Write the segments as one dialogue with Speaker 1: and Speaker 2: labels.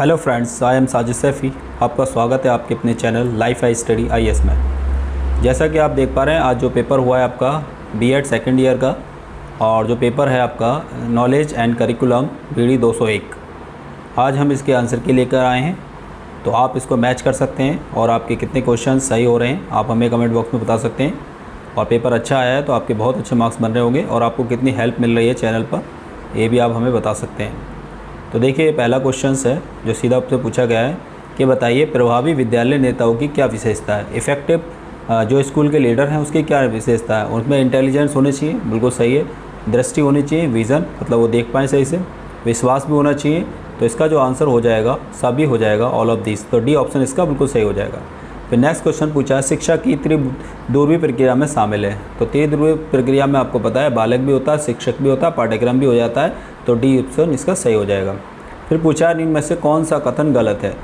Speaker 1: Hello friends, I am Sajid Saifi. आपका स्वागत है आपके अपने channel life I study IAS में। जैसा कि आप देख पा रहे हैं, आज जो पेपर हुआ है आपका B.Ed सेकेंड ईयर का, और जो पेपर है आपका नॉलेज एंड करिकुलम BD 201, आज हम इसके आंसर के लेकर आए हैं। तो आप इसको मैच कर सकते हैं और आपके कितने क्वेश्चन सही हो रहे हैं आप हमें कमेंट बॉक्स में बता सकते हैं। और पेपर अच्छा आया है तो आपके बहुत अच्छे मार्क्स बन रहे होंगे और आपको कितनी हेल्प मिल रही है चैनल पर, ये भी आप हमें बता सकते हैं। तो देखिए, पहला क्वेश्चन है जो सीधा आपसे पूछा गया है कि बताइए प्रभावी विद्यालय नेताओं की क्या विशेषता है। इफ़ेक्टिव जो स्कूल के लीडर हैं उसकी क्या विशेषता है। उनमें इंटेलिजेंस होनी चाहिए, बिल्कुल सही है। दृष्टि होनी चाहिए, विज़न, मतलब वो देख पाएँ सही से। विश्वास भी होना चाहिए। तो इसका जो आंसर हो जाएगा सभी हो जाएगा, ऑल ऑफ दिस। तो डी ऑप्शन इसका बिल्कुल सही हो जाएगा। फिर नेक्स्ट क्वेश्चन पूछा है शिक्षा की त्रिध्रुवी प्रक्रिया में शामिल है। तो त्रिध्रुवी प्रक्रिया में आपको पता है बालक भी होता है, शिक्षक भी होता है, पाठ्यक्रम भी हो जाता है। तो डी ऑप्शन इसका सही हो जाएगा। फिर पूछा है इनमें से कौन सा कथन गलत है।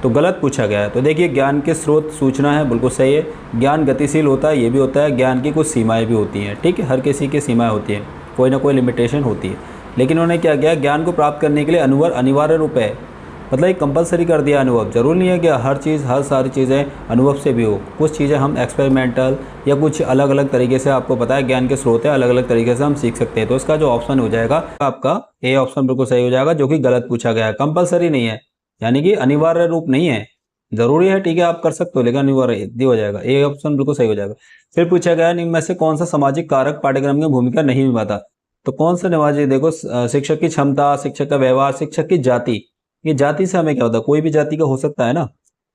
Speaker 1: तो गलत पूछा गया है। तो देखिए, ज्ञान के स्रोत सूचना है, बिल्कुल सही है। ज्ञान गतिशील होता है, ये भी होता है। ज्ञान की कुछ सीमाएँ भी होती हैं, ठीक है, हर किसी की सीमाएँ होती हैं, कोई ना कोई लिमिटेशन होती है। लेकिन उन्होंने क्या किया, ज्ञान को प्राप्त करने के लिए अनुभव अनिवार्य रूप है, मतलब ये कंपलसरी कर दिया अनुभव। जरूरी नहीं है कि हर चीज़, हर सारी चीज़ें अनुभव से भी हो। कुछ चीज़ें हम एक्सपेरिमेंटल या कुछ अलग अलग तरीके से, आपको पता है ज्ञान के स्रोत है, अलग अलग तरीके से हम सीख सकते हैं। तो इसका जो ऑप्शन हो जाएगा आपका ए ऑप्शन बिल्कुल सही हो जाएगा, जो कि गलत पूछा गया है। कंपलसरी नहीं है, यानी कि अनिवार्य रूप नहीं है। जरूरी है, ठीक है, आप कर सकते हो, लेकिन अनिवार्य दी हो जाएगा। ए ऑप्शन बिल्कुल सही हो जाएगा। फिर पूछा गया इनमें से कौन सा सामाजिक कारक पाठ्यक्रम में भूमिका नहीं निभाता। तो कौन सा निभाती, देखो, शिक्षक की क्षमता, शिक्षक का व्यवहार, शिक्षक की जाति। ये जाति से हमें क्या होता है, कोई भी जाति का हो सकता है ना,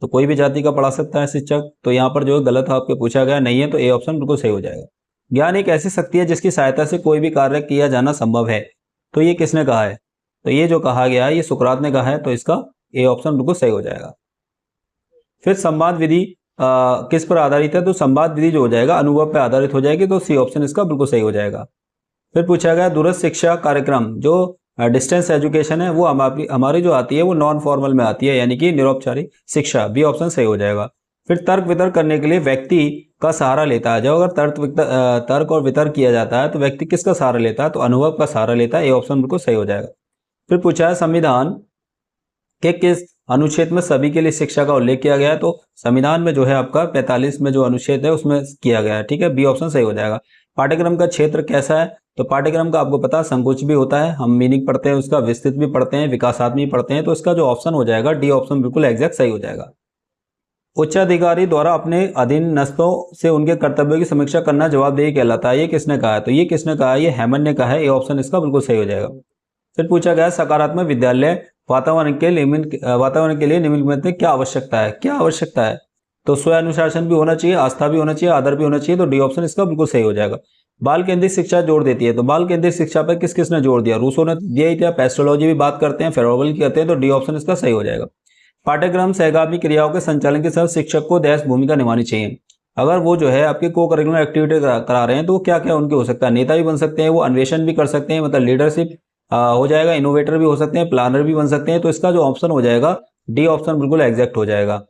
Speaker 1: तो कोई भी जाति का पढ़ा सकता है शिक्षक। तो यहाँ पर जो गलत आपके पूछा गया नहीं है, तो ए ऑप्शन बिल्कुल सही हो जाएगा। ज्ञान एक ऐसी शक्ति है जिसकी सहायता से कोई भी कार्य किया जाना संभव है। तो ये किसने कहा है, तो ये जो कहा गया है ये सुकरात ने कहा है। तो इसका ए ऑप्शन बिल्कुल सही हो जाएगा। फिर संवाद विधि किस पर आधारित है। तो संवाद विधि जो हो जाएगा अनुभव पर आधारित हो जाएगी। तो सी ऑप्शन इसका बिल्कुल सही हो जाएगा। फिर पूछा गया दूरस्थ शिक्षा कार्यक्रम जो डिस्टेंस एजुकेशन है वो हमारी जो आती है वो नॉन फॉर्मल में आती है, यानी कि निरौपचारिक शिक्षा। बी ऑप्शन सही हो जाएगा। फिर तर्क वितर्क करने के लिए व्यक्ति का सहारा लेता है। जब अगर तर्क और वितर्क किया जाता है तो व्यक्ति किसका सहारा लेता है, तो अनुभव का सहारा लेता है। ए ऑप्शन बिल्कुल सही हो जाएगा। फिर पूछा है संविधान के किस अनुच्छेद में सभी के लिए शिक्षा का उल्लेख किया गया है। तो संविधान में जो है आपका 45 में जो अनुच्छेद है उसमें किया गया है, ठीक है। बी ऑप्शन सही हो जाएगा। पाठ्यक्रम का क्षेत्र कैसा है। तो पाठ्यक्रम का आपको पता है संकुच भी होता है, हम मीनिंग पढ़ते हैं उसका, विस्तृत भी पढ़ते हैं, विकासात्मक पढ़ते हैं। तो इसका जो ऑप्शन हो जाएगा डी ऑप्शन बिल्कुल एग्जैक्ट सही हो जाएगा। उच्चाधिकारी द्वारा अपने अधीनस्थों से उनके कर्तव्यों की समीक्षा करना जवाबदेही कहलाता है। ये किसने कहा है, तो ये किसने कहा है, ये हेमन ने कहा है। ये ऑप्शन इसका बिल्कुल सही हो जाएगा। फिर पूछा गया सकारात्मक विद्यालय वातावरण के लिए निम्नलिखित में क्या आवश्यकता है। क्या आवश्यकता है, तो स्व अनुशासन भी होना चाहिए, आस्था भी होना चाहिए, आदर भी होना चाहिए। तो डी ऑप्शन इसका बिल्कुल सही हो जाएगा। बाल केंद्रित शिक्षा जोड़ देती है। तो बाल केंद्रित शिक्षा पर किस किसने जोड़ दिया, रूसो ने दिया ही था। पेस्ट्रोलॉजी भी बात करते हैं, फेरोवल की करते हैं। तो डी ऑप्शन इसका सही हो जाएगा। पाठ्यक्रम सहगामी क्रियाओं के संचालन के साथ शिक्षक को देश भूमिका निभानी चाहिए। अगर वो जो है आपके को करिकुलर एक्टिविटी करा रहे हैं तो क्या क्या उनके हो सकता है, नेता भी बन सकते हैं, वो अन्वेषण भी कर सकते हैं, मतलब लीडरशिप हो जाएगा, इनोवेटर भी हो सकते हैं, प्लानर भी बन सकते हैं। तो इसका जो ऑप्शन हो जाएगा डी ऑप्शन बिल्कुल एग्जैक्ट हो जाएगा।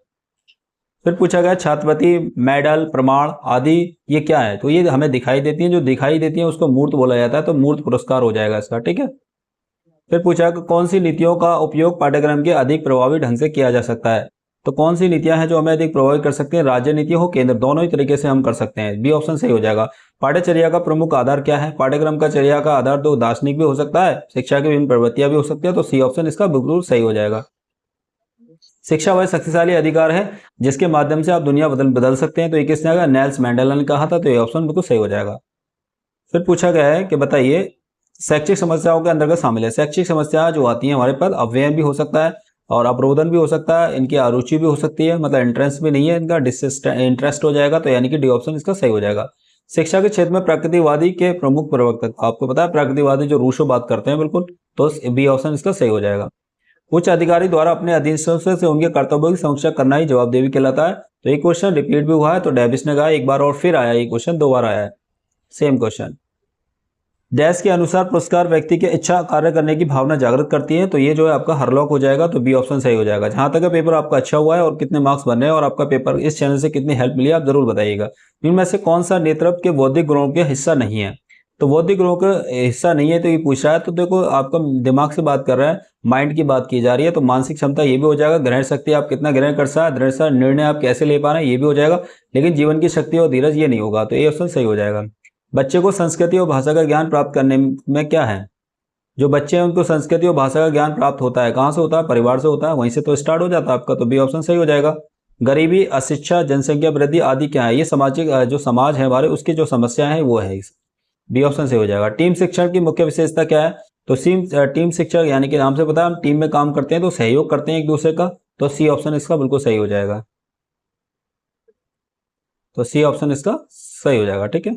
Speaker 1: फिर पूछा गया छात्रवृत्ति, मेडल, प्रमाण आदि ये क्या है। तो ये हमें दिखाई देती हैं, जो दिखाई देती हैं उसको मूर्त बोला जाता है। तो मूर्त पुरस्कार हो जाएगा इसका, ठीक है। फिर पूछा कि कौन सी नीतियों का उपयोग पाठ्यक्रम के अधिक प्रभावी ढंग से किया जा सकता है। तो कौन सी नीतियां हैं जो हमें अधिक प्रभावित कर सकती हैं, राज्य नीति हो, केंद्र, दोनों ही तरीके से हम कर सकते हैं। बी ऑप्शन सही हो जाएगा। पाठ्यचर्या का प्रमुख आधार क्या है। पाठ्यक्रम का चर्या का आधार तो दार्शनिक भी हो सकता है, शिक्षा की विभिन्न प्रवृत्तियां भी हो सकती है। तो सी ऑप्शन इसका बिल्कुल सही हो जाएगा। शिक्षा वह शक्तिशाली अधिकार है जिसके माध्यम से आप दुनिया बदल सकते हैं। तो ये किसने कहा, नेल्सन मंडेला ने कहा था। तो ये ऑप्शन बिल्कुल सही हो जाएगा। फिर पूछा गया है कि बताइए शैक्षिक समस्याओं के अंतर्गत शामिल है। शैक्षिक समस्या जो आती है हमारे पास, अवयव भी हो सकता है और अवरोधन भी हो सकता है, इनकी अरुचि भी हो सकती है, मतलब इंटरेस्ट भी नहीं है, इनका इंटरेस्ट हो जाएगा। तो यानी कि डी ऑप्शन इसका सही हो जाएगा। शिक्षा के क्षेत्र में प्रकृतिवादी के प्रमुख प्रवक्ता, आपको पता है प्रकृतिवादी जो रूसो बात करते हैं, बिल्कुल। तो बी ऑप्शन इसका सही हो जाएगा। उच्च अधिकारी द्वारा अपने अधीनस्थों से उनके कर्तव्यों की समीक्षा करना ही जवाबदेही कहलाता है। तो ये क्वेश्चन रिपीट भी हुआ है। तो डेविस ने कहा एक बार और फिर आया, ये क्वेश्चन 2 बार आया है, सेम क्वेश्चन। डैश के अनुसार पुरस्कार व्यक्ति की इच्छा कार्य करने की भावना जागृत करती है। तो ये जो है आपका हरलॉक हो जाएगा। तो बी ऑप्शन सही हो जाएगा। जहां तक पेपर आपका अच्छा हुआ है और कितने मार्क्स बन रहे हैं और आपका पेपर इस चैनल से कितनी हेल्प मिली आप जरूर बताइएगा। इनमें से कौन सा नेतृत्व के बौद्धिक गुणों के हिस्सा नहीं है। तो बौद्धिक गुणों का हिस्सा नहीं है तो ये पूछ रहा है, तो देखो आपका दिमाग से बात कर रहा है, माइंड की बात की जा रही है, तो मानसिक क्षमता ये भी हो जाएगा, ग्रहण शक्ति आप कितना ग्रहण कर सकते हैं, दृढ़ सा निर्णय आप कैसे ले पा रहे हैं ये भी हो जाएगा, लेकिन जीवन की शक्ति और धीरज ये नहीं होगा, तो ये ऑप्शन सही हो जाएगा। बच्चे को संस्कृति और भाषा का ज्ञान प्राप्त करने में क्या है, जो बच्चे हैं उनको संस्कृति और भाषा का ज्ञान प्राप्त होता है, कहाँ से होता है, परिवार से होता है, वहीं से तो स्टार्ट हो जाता है आपका, तो बी ऑप्शन सही हो जाएगा। गरीबी, अशिक्षा, जनसंख्या वृद्धि आदि क्या है, ये सामाजिक जो समाज है हमारे उसकी जो समस्या है वो है, बी ऑप्शन सही हो जाएगा। टीम शिक्षण की मुख्य विशेषता क्या है, तो टीम शिक्षण यानी कि नाम से पता है हम टीम में काम करते हैं तो सहयोग करते हैं एक दूसरे का, तो सी ऑप्शन इसका बिल्कुल सही हो जाएगा, तो सी ऑप्शन इसका सही हो जाएगा। ठीक है,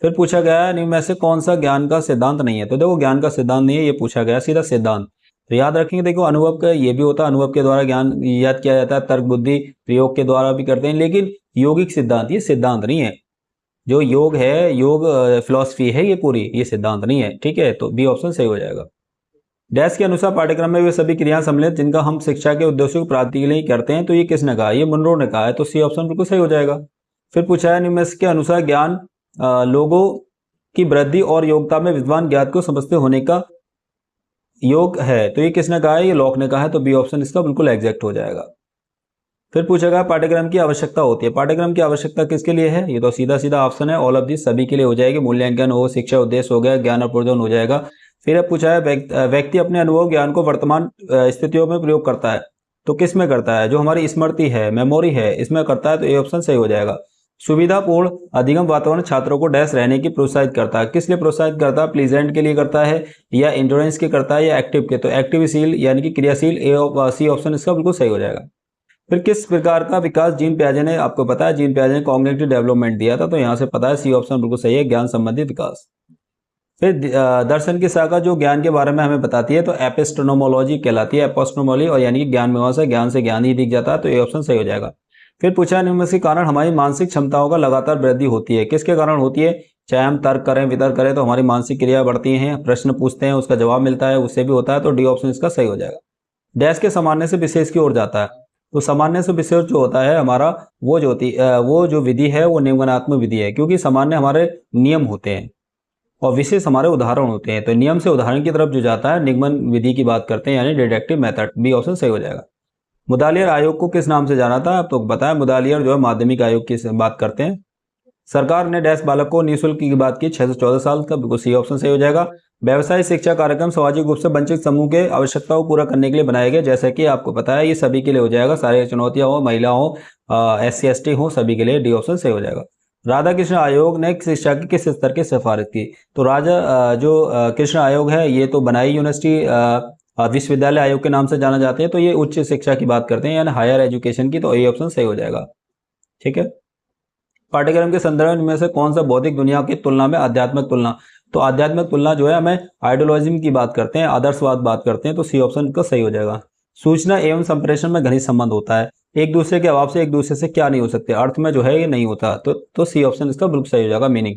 Speaker 1: फिर पूछा गया है इनमें से कौन सा ज्ञान का सिद्धांत नहीं है, तो देखो ज्ञान का सिद्धांत नहीं है, ये पूछा गया सीधा सिद्धांत, तो याद रखेंगे। देखो अनुभव का ये भी होता है, अनुभव के द्वारा ज्ञान याद किया जाता है, तर्क बुद्धि प्रयोग के द्वारा भी करते हैं, लेकिन यौगिक सिद्धांत ये सिद्धांत नहीं है, जो योग है, योग फिलॉसफी है ये पूरी, ये सिद्धांत नहीं है। ठीक है, तो बी ऑप्शन सही हो जाएगा। डैश के अनुसार पाठ्यक्रम में वे सभी क्रियाएं सम्मिलित जिनका हम शिक्षा के उद्देश्यों की प्राप्ति के लिए करते हैं, तो ये किसने कहा, ये मुनरो ने कहा है, तो सी ऑप्शन बिल्कुल सही हो जाएगा। फिर पूछा है निम्न के अनुसार ज्ञान लोगों की वृद्धि और योग्यता में विद्वान ज्ञात को समझते होने का योग है, तो ये किसने कहा है, ये लॉक ने कहा है, तो बी ऑप्शन इसका बिल्कुल एग्जैक्ट हो जाएगा। फिर पूछा गया पाठ्यक्रम की आवश्यकता होती है, पाठ्यक्रम की आवश्यकता किसके लिए है, ये तो सीधा सीधा ऑप्शन है, ऑल ऑफ दिस सभी के लिए हो जाएगी, मूल्यांकन हो, शिक्षा उद्देश्य हो गया, ज्ञान अपर्जन हो जाएगा। फिर अब पूछा है व्यक्ति अपने अनुभव ज्ञान को वर्तमान स्थितियों में प्रयोग करता है, तो किस में करता है, जो हमारी स्मृति है, मेमोरी है, इसमें करता है, तो ये ऑप्शन सही हो जाएगा। सुविधापूर्ण अधिगम वातावरण छात्रों को डैश रहने की प्रोत्साहित करता है, किस लिए प्रोत्साहित करता है, प्लीजेंट के लिए करता है या इंडोरेंस के करता है या एक्टिव के, तो एक्टिवशील यानी कि क्रियाशील, सी ऑप्शन इसका बिल्कुल सही हो जाएगा। फिर किस प्रकार का विकास जीन पियाजे ने, आपको पता है जीन पियाजे ने कॉग्निटिव डेवलपमेंट दिया था, तो यहाँ से पता है सी ऑप्शन बिल्कुल सही है, ज्ञान संबंधी विकास। फिर दर्शन की शाखा जो ज्ञान के बारे में हमें बताती है, तो एपिस्टेमोलॉजी कहलाती है, एपोस्टोमोलॉजी, और यानी कि ज्ञान मीमांसा, ज्ञान से ज्ञान ही दिख जाता है, तो ये ऑप्शन सही हो जाएगा। फिर पूछा निम्न के कारण हमारी मानसिक क्षमताओं का लगातार वृद्धि होती है, किसके कारण होती है, चाहे हम तर्क करें वितर्क करें तो हमारी मानसिक क्रिया बढ़ती हैं, प्रश्न पूछते हैं उसका जवाब मिलता है, उससे भी होता है, तो डी ऑप्शन इसका सही हो जाएगा। डैश के सामान्य से विशेष की ओर जाता है, तो सामान्य से विशेष जो होता है हमारा, वो जो विधि है वो नियमनात्मक विधि है, क्योंकि सामान्य हमारे नियम होते हैं और विशेष हमारे उदाहरण होते हैं, तो नियम से उदाहरण की तरफ जो जाता है निगमन विधि की बात करते हैं, यानी डिडक्टिव मेथड, बी ऑप्शन सही हो जाएगा। मुदालियर आयोग को किस नाम से जाना था, आप तो बताया मुदालियर जो है माध्यमिक आयोग की बात करते हैं। सरकार ने डैश बालक को निःशुल्क की बात की 6 से 14 साल का, बिल्कुल सी ऑप्शन सही हो जाएगा। व्यवसाय शिक्षा कार्यक्रम सामाजिक रूप से वंचित समूह के आवश्यकताओं को पूरा करने के लिए बनाए गए, जैसा कि आपको पता है ये सभी के लिए हो जाएगा, शारीरिक चुनौतियां हो, महिला हो, SC ST हो, सभी के लिए डी ऑप्शन सही हो जाएगा। राधा कृष्ण आयोग ने शिक्षा की किस स्तर की सिफारिश की, तो कृष्ण आयोग है ये तो बनाई यूनिवर्सिटी विश्वविद्यालय आयोग के नाम से जाना जाते हैं, तो ये उच्च शिक्षा की बात करते हैं यानी हायर एजुकेशन की, तो ये ऑप्शन सही हो जाएगा। ठीक है, पाठ्यक्रम के संदर्भ में से कौन सा बौद्धिक दुनिया की तुलना में आध्यात्मिक तुलना, तो आध्यात्मिक तुलना जो है हमें आइडियोलॉजी की बात करते हैं, आदर्शवाद बात करते हैं, तो सी ऑप्शन का सही हो जाएगा। सूचना एवं संप्रेषण में घनिष्ठ संबंध होता है, एक दूसरे के अभाव से एक दूसरे से क्या नहीं हो सकते, अर्थ में जो है ये नहीं होता, तो सी ऑप्शन इसका बिल्कुल सही हो जाएगा। मीनिंग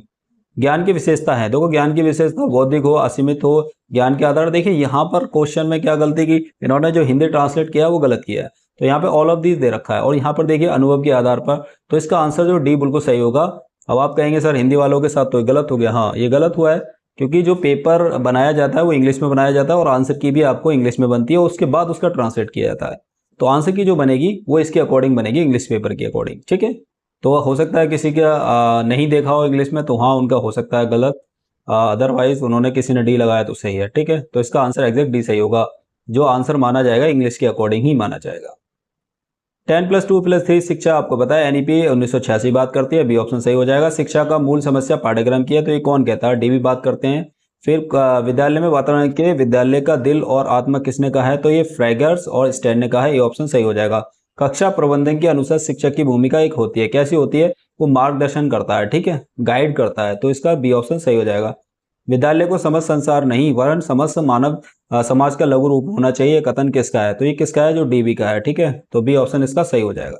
Speaker 1: ज्ञान की विशेषता है, देखो ज्ञान की विशेषता बौद्धिक हो, असीमित हो, ज्ञान के आधार, देखिए यहाँ पर क्वेश्चन में क्या गलती की, इन्होंने जो हिंदी ट्रांसलेट किया वो गलत किया है, तो यहाँ पे ऑल ऑफ दीज दे रखा है, और यहाँ पर देखिए अनुभव के आधार पर, तो इसका आंसर जो डी बिल्कुल सही होगा। अब आप कहेंगे सर हिंदी वालों के साथ तो गलत हो गया, हाँ ये गलत हुआ है, क्योंकि जो पेपर बनाया जाता है वो इंग्लिश में बनाया जाता है और आंसर की भी आपको इंग्लिश में बनती है, उसके बाद उसका ट्रांसलेट किया जाता है, तो आंसर की जो बनेगी वो इसके अकॉर्डिंग बनेगी, इंग्लिश पेपर के अकॉर्डिंग। ठीक है, तो हो सकता है किसी का नहीं देखा हो इंग्लिश में, तो हाँ उनका हो सकता है गलत, अदरवाइज उन्होंने किसी ने डी लगाया तो सही है। ठीक है, तो इसका आंसर एग्जैक्ट डी सही होगा, जो आंसर माना जाएगा इंग्लिश के अकॉर्डिंग ही माना जाएगा। 10+2+3 शिक्षा आपको पता है NEP 1986 बात करती है, बी ऑप्शन सही हो जाएगा। शिक्षा का मूल समस्या पाठ्यक्रम की है, तो ये कौन कहता है, डी भी बात करते हैं। फिर विद्यालय में वातावरण के विद्यालय का दिल और आत्मा किसने कहा है, तो ये फ्रैगर्स और स्टैन ने कहा है, ये ऑप्शन सही हो जाएगा। कक्षा प्रबंधन के अनुसार शिक्षक की भूमिका एक होती है, कैसी होती है, वो मार्गदर्शन करता है, ठीक है, गाइड करता है, तो इसका बी ऑप्शन सही हो जाएगा। विद्यालय को समस्त संसार नहीं वरन समस्त मानव समाज का लघु रूप होना चाहिए, कथन किसका है, तो ये किसका है, जो डीबी का है। ठीक है, तो बी ऑप्शन इसका सही हो जाएगा।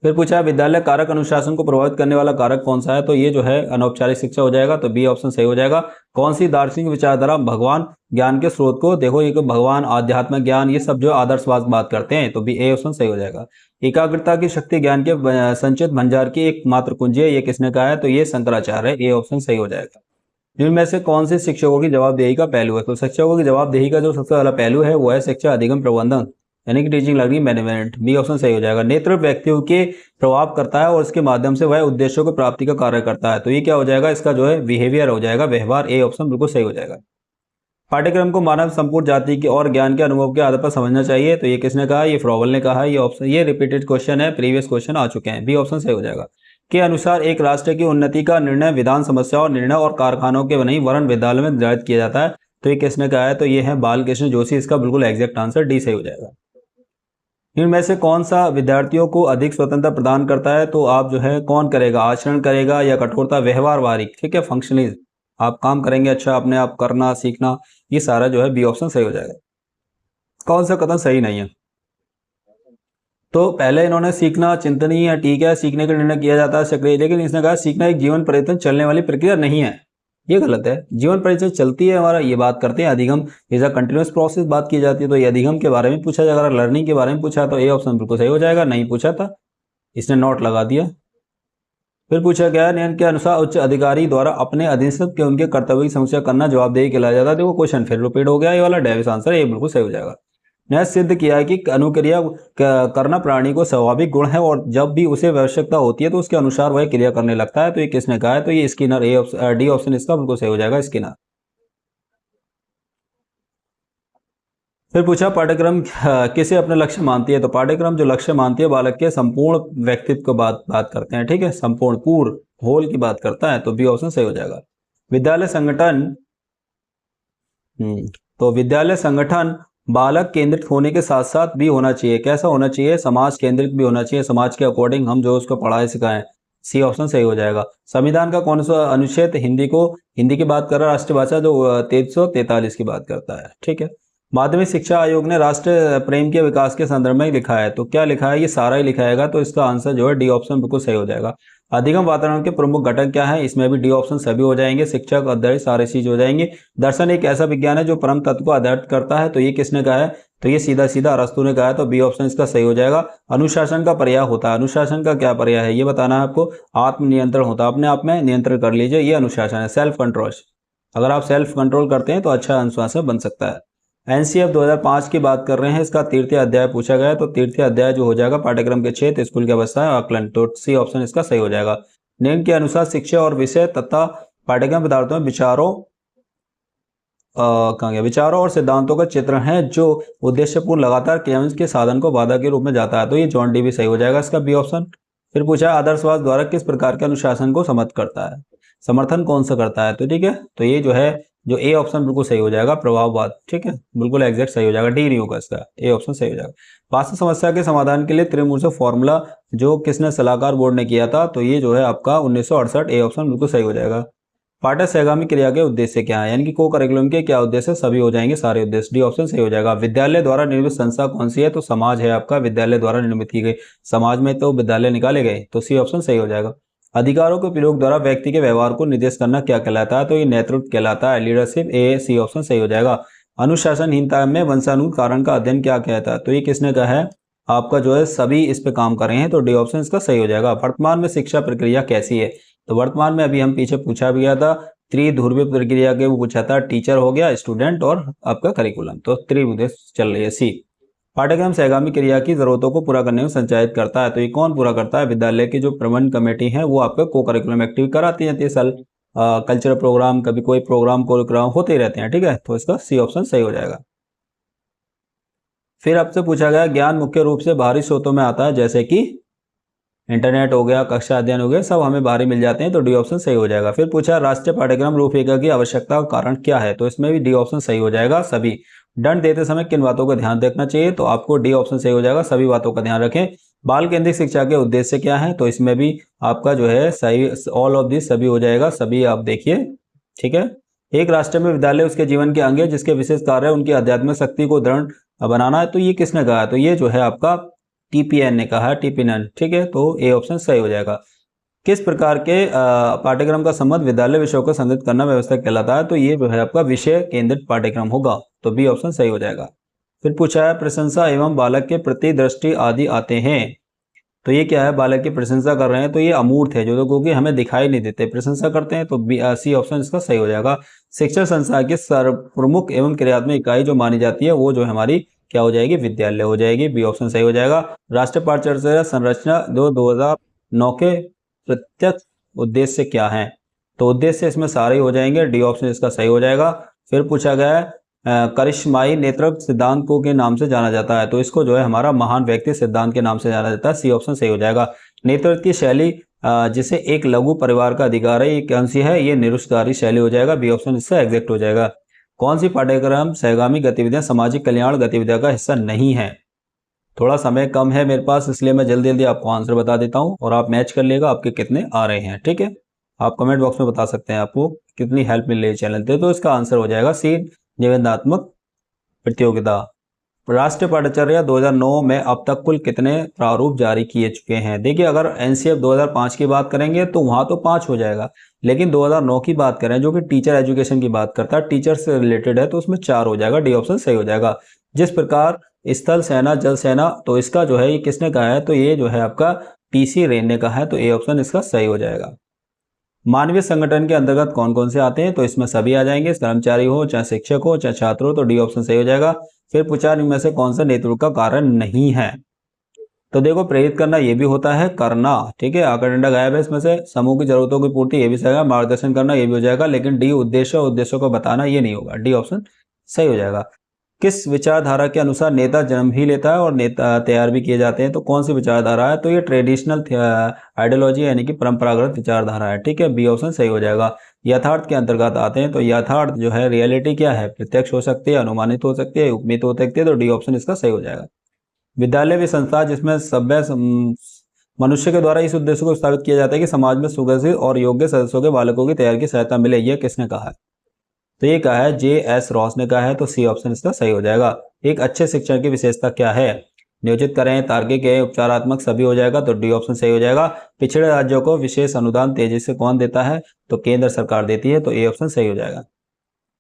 Speaker 1: फिर पूछा है विद्यालय कारक अनुशासन को प्रभावित करने वाला कारक कौन सा है, तो ये जो है अनौपचारिक शिक्षा हो जाएगा, तो बी ऑप्शन सही हो जाएगा। कौन सी दार्शनिक विचारधारा भगवान ज्ञान के स्रोत को, देखो ये भगवान, आध्यात्म ज्ञान, ये सब जो आदर्शवाद बात करते हैं, तो बी ए ऑप्शन सही हो जाएगा। एकाग्रता की शक्ति ज्ञान के संचित भंडार की एकमात्र कुंजी है, ये किसने कहा है, तो ये शंकराचार्य है, ए ऑप्शन सही हो जाएगा। इनमें से कौन से शिक्षकों की जवाबदेही का पहलू है, तो शिक्षकों की जवाबदेही का जो सबसे पहला पहलू है वो है शिक्षा अधिगम प्रबंधन, यानी कि teaching learning management, B option सही हो जाएगा। नेतृत्व व्यक्तियों के प्रभाव करता है और इसके माध्यम से वह उद्देश्यों की प्राप्ति का कार्य करता है, तो ये क्या हो जाएगा, इसका जो है बिहेवियर हो जाएगा, व्यवहार, ए ऑप्शन बिल्कुल सही हो जाएगा। पाठ्यक्रम को मानव संपूर्ण जाति की और ज्ञान के अनुभव के आधार पर समझना चाहिए, तो ये किसने कहा, ये फ्रॉवेल ने कहा है, ये ऑप्शन, ये रिपीटेड क्वेश्चन है, प्रीवियस क्वेश्चन आ चुके हैं, बी ऑप्शन सही हो जाएगा। के अनुसार एक राष्ट्र की उन्नति का निर्णय विधान समस्या और निर्णय और कारखानों के नहीं वर्ण विद्यालय में निर्धारित किया जाता है, तो ये किसने कहा है, तो ये है बाल कृष्ण जोशी, इसका बिल्कुल एग्जैक्ट आंसर डी सही हो जाएगा। इनमें से कौन सा विद्यार्थियों को अधिक स्वतंत्रता प्रदान करता है, तो आप जो है कौन करेगा, आचरण करेगा या कठोरता, व्यवहार बारीक, ठीक है, फंक्शनलिज्म, आप काम करेंगे अच्छा, अपने आप करना सीखना, ये सारा जो है बी ऑप्शन सही हो जाएगा। कौन सा कथन सही नहीं है, तो पहले इन्होंने सीखना चिंतनीय है, ठीक है, सीखने का निर्णय किया जाता है सक्रिय, लेकिन इसने कहा सीखना एक जीवन पर्यंत चलने वाली प्रक्रिया नहीं है, ये गलत है। जीवन परिचय चलती है हमारा, ये बात करते हैं। अधिगम इज अ कंटिन्यूअस प्रोसेस बात की जाती है, तो ये अधिगम के बारे में पूछा जाएगा, अगर लर्निंग के बारे में पूछा तो ए ऑप्शन बिल्कुल सही हो जाएगा। नहीं पूछा था, इसने नोट लगा दिया। फिर पूछा गया नियम के अनुसार उच्च अधिकारी द्वारा अपने अधीनस्थ के उनके कर्तव्य की समीक्षा करना जवाबदेही कहलाया जाता है। देखो क्वेश्चन फिर रिपीट हो गया, ये वाला डेविस आंसर, ये बिल्कुल सही हो जाएगा। ने सिद्ध किया है कि अनुक्रिया करना प्राणी को स्वाभाविक गुण है और जब भी उसे आवश्यकता होती है तो उसके अनुसार वह क्रिया करने लगता है, तो ये किसने कहा है, तो ये स्किनर, डी ऑप्शन इसका बिल्कुल सही हो जाएगा, स्किनर। फिर पूछा पाठ्यक्रम किसे अपने लक्ष्य मानती है, तो पाठ्यक्रम जो लक्ष्य मानती है बालक के संपूर्ण व्यक्तित्व को बात करते हैं, ठीक है, संपूर्ण पूर्ण होल की बात करता है, तो बी ऑप्शन सही हो जाएगा। विद्यालय संगठन, तो विद्यालय संगठन बालक केंद्रित होने के साथ साथ भी होना चाहिए, कैसा होना चाहिए, समाज केंद्रित भी होना चाहिए, समाज के अकॉर्डिंग हम जो उसको पढ़ाए सिखाएं, सी ऑप्शन सही हो जाएगा। संविधान का कौन सा अनुच्छेद हिंदी की बात कर रहा है, राष्ट्रीय भाषा जो 343 की बात करता है, ठीक है। माध्यमिक शिक्षा आयोग ने राष्ट्र प्रेम के विकास के संदर्भ में लिखा है, तो क्या लिखा है, ये सारा ही लिखाएगा, तो इसका आंसर जो है डी ऑप्शन बिल्कुल सही हो जाएगा। अधिगम वातावरण के प्रमुख घटक क्या है, इसमें भी डी ऑप्शन सभी हो जाएंगे, शिक्षक अध्ययन सारे चीज हो जाएंगे। दर्शन एक ऐसा विज्ञान है जो परम तत्व को आधारित करता है, तो ये किसने कहा है, तो ये सीधा सीधा अरस्तु ने कहा है, तो बी ऑप्शन इसका सही हो जाएगा। अनुशासन का पर्याय होता है, अनुशासन का क्या पर्याय है ये बताना है आपको, आत्मनियंत्रण होता है, अपने आप में नियंत्रण कर लीजिए, ये अनुशासन है, सेल्फ कंट्रोल। अगर आप सेल्फ कंट्रोल करते हैं तो अच्छा अनुशासन बन सकता है। एनसीएफ 2005 की बात कर रहे हैं, इसका तृतीय अध्याय पूछा गया है, तो तृतीय अध्याय जो हो जाएगा पाठ्यक्रम के क्षेत्र, स्कूल की अवस्था, आकलन, तो सी ऑप्शन इसका सही हो जाएगा। नियम के अनुसार शिक्षा और विषय तथा पाठ्यक्रम पदार्थों में विचारों और सिद्धांतों का चित्रण है जो उद्देश्यपूर्ण लगातार क्रियान्वयन के साधन को बाधा के रूप में जाता है, तो ये जॉन डी भी सही हो जाएगा, इसका बी ऑप्शन। फिर पूछा आदर्शवाद द्वारा किस प्रकार के अनुशासन को समर्थन कौन सा करता है, तो ठीक है, तो ये जो है जो ए ऑप्शन बिल्कुल सही हो जाएगा, प्रभाववाद, ठीक है, बिल्कुल एग्जैक्ट सही हो जाएगा, डी नहीं होगा इसका, ए ऑप्शन सही हो जाएगा। वास्तव समस्या के समाधान के लिए त्रिमूर्ति फॉर्मूला जो किसने सलाहकार बोर्ड ने किया था, तो ये जो है आपका 1968, ए ऑप्शन बिल्कुल सही हो जाएगा। पाठ्य सहगामी क्रिया के उद्देश्य क्या है, यानी कि को करिकुलम के क्या उद्देश्य, सभी हो जाएंगे, सारे उद्देश्य, डी ऑप्शन सही हो जाएगा। विद्यालय द्वारा निर्मित संस्था कौन सी है, तो समाज है आपका, विद्यालय द्वारा निर्मित की गई, समाज में तो विद्यालय निकाले गए, तो सी ऑप्शन सही हो जाएगा। अधिकारों के प्रयोग द्वारा व्यक्ति के व्यवहार को निर्देश करना क्या कहलाता है, तो ये नेतृत्व कहलाता है, लीडरशिप, ए सी ऑप्शन सही हो जाएगा। अनुशासनहीनता में वंशानुगत कारण का अध्ययन क्या कहता है, तो ये किसने कहा है, आपका जो है सभी इस पे काम कर रहे हैं, तो डी ऑप्शन इसका सही हो जाएगा। वर्तमान में शिक्षा प्रक्रिया कैसी है, तो वर्तमान में अभी हम पीछे पूछा भी गया था, त्रिध्रुवीय प्रक्रिया के वो पूछा था, टीचर हो गया, स्टूडेंट और आपका करिकुलम, तो त्रिविध चल रही है। सी पाठ्यक्रम सहगामी क्रिया की जरूरतों को पूरा करने में संचालित करता है, तो ये कौन पूरा करता है, विद्यालय की जो प्रबंधन कमेटी है वो आपका को करिकुलम एक्टिविटी कराती है, 30 साल कल्चरल प्रोग्राम, कभी कोई प्रोग्राम होते ही रहते हैं, ठीक है, तो इसका सी ऑप्शन सही हो जाएगा। फिर आपसे पूछा गया ज्ञान मुख्य रूप से बाहरी स्रोतों में आता है, जैसे कि इंटरनेट हो गया, कक्षा अध्ययन हो गया, सब हमें बाहरी मिल जाते हैं, तो डी ऑप्शन सही हो जाएगा। फिर पूछा राष्ट्रीय पाठ्यक्रम रूपरेखा की आवश्यकता का कारण क्या है, तो इसमें भी डी ऑप्शन सही हो जाएगा, सभी। दंड देते समय किन बातों का ध्यान रखना चाहिए, तो आपको डी ऑप्शन सही हो जाएगा, सभी बातों का ध्यान रखें। बाल केंद्रित शिक्षा के उद्देश्य क्या है, तो इसमें भी आपका जो है सही, ऑल ऑफ दिस सभी हो जाएगा, सभी आप देखिए, ठीक है। एक राष्ट्र में विद्यालय उसके जीवन के अंग है जिसके विशेष कार्य है उनकी आध्यात्मिक शक्ति को दृढ़ बनाना है, तो ये किसने कहा है, तो ये जो है आपका TPN ने कहा है, TPN, ठीक है, तो ए ऑप्शन सही हो जाएगा। किस प्रकार के पाठ्यक्रम का संबंध विद्यालय विषयों को संगठित करना व्यवस्था कहलाता है, तो ये जो है आपका विषय केंद्रित पाठ्यक्रम होगा, तो बी ऑप्शन सही हो जाएगा। फिर पूछा है प्रशंसा एवं बालक के प्रति दृष्टि आदि आते हैं, तो ये क्या है, बालक की प्रशंसा कर रहे हैं तो ये अमूर्त है, जो लोगों की हमें दिखाई नहीं देते, प्रशंसा करते हैं, तो सी ऑप्शन इसका सही हो जाएगा। शिक्षण संस्था की प्रमुख एवं क्रियात्मक इकाई जो मानी जाती है वो जो हमारी क्या हो जाएगी, विद्यालय हो जाएगी, बी ऑप्शन सही हो जाएगा। राष्ट्रीय पाठ्यचर्या संरचना 2009 के प्रत्यक्ष उद्देश्य क्या है, तो उद्देश्य इसमें सारे हो जाएंगे, डी ऑप्शन इसका सही हो जाएगा। फिर पूछा गया है करिश्माई नेतृत्व सिद्धांत को के नाम से जाना जाता है, तो इसको जो है हमारा महान व्यक्ति सिद्धांत के नाम से जाना जाता है, सी ऑप्शन सही हो जाएगा। नेतृत्व की शैली जिसे एक लघु परिवार का अधिकार है, ये कौन सी है, ये निरुष्कारी शैली हो जाएगा, बी ऑप्शन इससे एग्जैक्ट हो जाएगा। कौन सी पाठ्यक्रम सहगामी गतिविधियां सामाजिक कल्याण गतिविधियों का हिस्सा नहीं है, थोड़ा समय कम है मेरे पास इसलिए मैं जल्दी जल्दी आपको आंसर बता देता हूं और आप मैच कर लेगा आपके कितने आ रहे हैं, ठीक है। आप कमेंट बॉक्स में बता सकते हैं आपको कितनी हेल्प मिल रही है चैनल से, तो इसका आंसर हो जाएगा सी, निबंधात्मक प्रतियोगिता। राष्ट्रीय पाठ्यचर्या 2009 में अब तक कुल कितने प्रारूप जारी किए चुके हैं, देखिए अगर एनसीएफ 2005 की बात करेंगे तो वहां तो 5 हो जाएगा, लेकिन 2009 की बात करें जो कि टीचर एजुकेशन की बात करता है, टीचर से रिलेटेड है, तो उसमें 4 हो जाएगा, डी ऑप्शन सही हो जाएगा। जिस प्रकार स्थल सेना जल सेना, तो इसका जो है ये किसने कहा है, तो ये जो है आपका PC रेन ने कहा है, तो ए ऑप्शन इसका सही हो जाएगा। मानवीय संगठन के अंतर्गत कौन कौन से आते हैं, तो इसमें सभी आ जाएंगे, कर्मचारी हो चाहे शिक्षक हो चाहे छात्र हो, तो डी ऑप्शन सही हो जाएगा। फिर पूछा इनमें से कौन सा नेतृत्व का कारण नहीं है, तो देखो प्रेरित करना ये भी होता है, करना, ठीक है, आकार डंडा गायब है इसमें से, समूह की जरूरतों की पूर्ति ये भी सही है, मार्गदर्शन करना ये भी हो जाएगा, लेकिन डी उद्देश्यों को बताना ये नहीं होगा, डी ऑप्शन सही हो जाएगा। किस विचारधारा के अनुसार नेता जन्म ही लेता है और नेता तैयार भी किए जाते हैं, तो कौन सी विचारधारा है, तो ये ट्रेडिशनल आइडियोलॉजी यानी कि परंपरागत विचारधारा है, ठीक है, बी ऑप्शन सही हो जाएगा। यथार्थ के अंतर्गत आते हैं, तो यथार्थ जो है रियलिटी क्या है, प्रत्यक्ष हो सकती है, अनुमानित हो सकती है, उपमित हो सकती है, तो डी ऑप्शन इसका सही हो जाएगा। विद्यालय भी संस्था जिसमें सभ्य मनुष्य के द्वारा इस उद्देश्य को स्थापित किया जाता है कि समाज में सुगठित और योग्य सदस्यों के बालकों की तैयारी की सहायता मिले, यह किसने कहा है, तो ये कहा है JS रॉस ने कहा है, तो सी ऑप्शन इसका सही हो जाएगा। एक अच्छे शिक्षण की विशेषता क्या है, नियोजित करें, तार्किक है, उपचारात्मक, सभी हो जाएगा, तो डी ऑप्शन सही हो जाएगा। पिछड़े राज्यों को विशेष अनुदान तेजी से कौन देता है, तो केंद्र सरकार देती है, तो ए ऑप्शन सही हो जाएगा।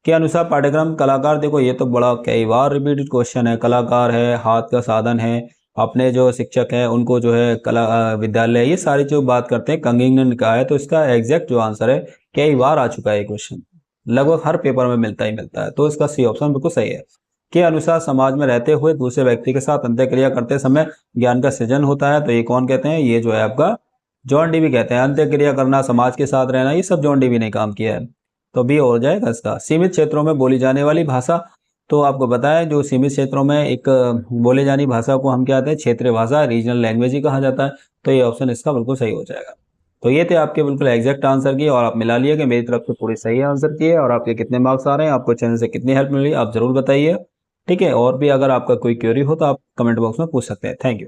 Speaker 1: के अनुसार पाठ्यक्रम कलाकार, देखो ये तो बड़ा कई बार रिपीटेड क्वेश्चन है, कलाकार है, हाथ का साधन है, अपने जो शिक्षक हैं उनको जो है कला विद्यालय, ये सारी जो बात करते हैं कंगिंग ने कहा है, तो इसका एग्जैक्ट जो आंसर है कई बार आ चुका है ये क्वेश्चन, लगभग हर पेपर में मिलता ही मिलता है, तो इसका सी ऑप्शन बिल्कुल सही है। के अनुसार समाज में रहते हुए दूसरे व्यक्ति के साथ अंत्यक्रिया करते समय ज्ञान का सृजन होता है, तो ये कौन कहते हैं, ये जो है आपका जॉन डीवी कहते हैं। अंत्यक्रिया करना, समाज के साथ रहना, ये सब जॉन डीवी ने काम किया है, तो बी हो जाएगा इसका। सीमित क्षेत्रों में बोली जाने वाली भाषा, तो आपको बताया जो सीमित क्षेत्रों में एक बोले जानी भाषा को हम क्या कहते हैं, क्षेत्रीय भाषा, रीजनल लैंग्वेज ही कहा जाता है, तो ये ऑप्शन इसका बिल्कुल सही हो जाएगा। तो ये थे आपके बिल्कुल एग्जैक्ट आंसर किए और आप मिला लिए कि मेरी तरफ से पूरी सही आंसर किए, और आपके कितने मार्क्स आ रहे हैं, आपको चैनल से कितनी हेल्प मिल रही है, आप जरूर बताइए, ठीक है। और भी अगर आपका कोई क्वेरी हो तो आप कमेंट बॉक्स में पूछ सकते हैं। Thank you.